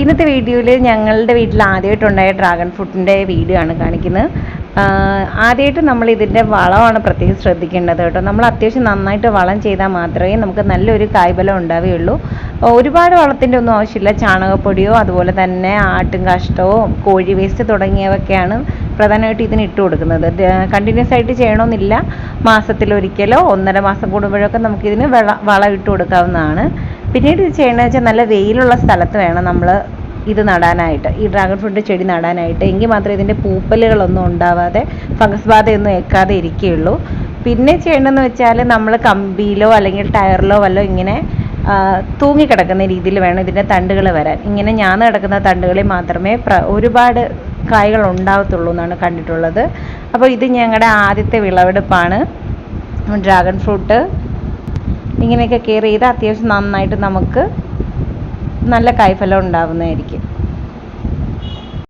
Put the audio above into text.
ഇന്നത്തെ വീഡിയോയിൽ ഞങ്ങളുടെ വീട്ടിൽ ആദ്യമായിട്ടുണ്ടായ ഡ്രാഗൺ ഫ്രൂട്ടിൻ്റെ വീഡിയോ ആണ് കാണിക്കുന്നത്. ആദ്യമായിട്ട് നമ്മൾ ഇതിൻ്റെ വളമാണ് പ്രത്യേകം ശ്രദ്ധിക്കേണ്ടത് കേട്ടോ. നമ്മൾ അത്യാവശ്യം നന്നായിട്ട് വളം ചെയ്താൽ മാത്രമേ നമുക്ക് നല്ലൊരു കായ്ഫലം ഉണ്ടാവുകയുള്ളൂ. ഒരുപാട് വളത്തിൻ്റെ ഒന്നും ആവശ്യമില്ല. ചാണകപ്പൊടിയോ അതുപോലെ തന്നെ ആട്ടും കാഷ്ടമോ കോഴി വേസ്റ്റ് തുടങ്ങിയവയൊക്കെയാണ് പ്രധാനമായിട്ട് ഇതിന് ഇട്ട് കൊടുക്കുന്നത്. കണ്ടിന്യൂസ് ആയിട്ട് ചെയ്യണമെന്നില്ല. മാസത്തിലൊരിക്കലോ 1.5 മാസം കൂടുമ്പോഴൊക്കെ നമുക്കിതിന് വളം ഇട്ട് കൊടുക്കാവുന്നതാണ്. പിന്നീട് ഇത് ചെയ്യണമെന്ന് വെച്ചാൽ നല്ല വെയിലുള്ള സ്ഥലത്ത് വേണം നമ്മൾ ഇത് നടാനായിട്ട്, ഈ ഡ്രാഗൺ ഫ്രൂട്ട് ചെടി നടാനായിട്ട്. എങ്കിൽ മാത്രമേ ഇതിൻ്റെ പൂപ്പലുകളൊന്നും ഉണ്ടാവാതെ ഫംഗസ് ബാധയൊന്നും ഏൽക്കാതെ ഇരിക്കുകയുള്ളൂ. പിന്നെ ചെയ്യേണ്ടതെന്ന് വെച്ചാൽ നമ്മൾ കമ്പിയിലോ അല്ലെങ്കിൽ ടയറിലോ വല്ലോ ഇങ്ങനെ തൂങ്ങിക്കിടക്കുന്ന രീതിയിൽ വേണം ഇതിൻ്റെ തണ്ടുകൾ വരാൻ. ഇങ്ങനെ ഞാന്ന് കിടക്കുന്ന തണ്ടുകളിൽ മാത്രമേ ഒരുപാട് കായ്കൾ ഉണ്ടാവത്തുള്ളൂ എന്നാണ് കണ്ടിട്ടുള്ളത്. അപ്പോൾ ഇത് ഞങ്ങളുടെ ആദ്യത്തെ വിളവെടുപ്പാണ്. ഡ്രാഗൺ ഫ്രൂട്ട് ഇങ്ങനെയൊക്കെ കെയർ ചെയ്ത് അത്യാവശ്യം നന്നായിട്ട് നമുക്ക് നല്ല കായ്ഫലം ഉണ്ടാവുന്നതായിരിക്കും.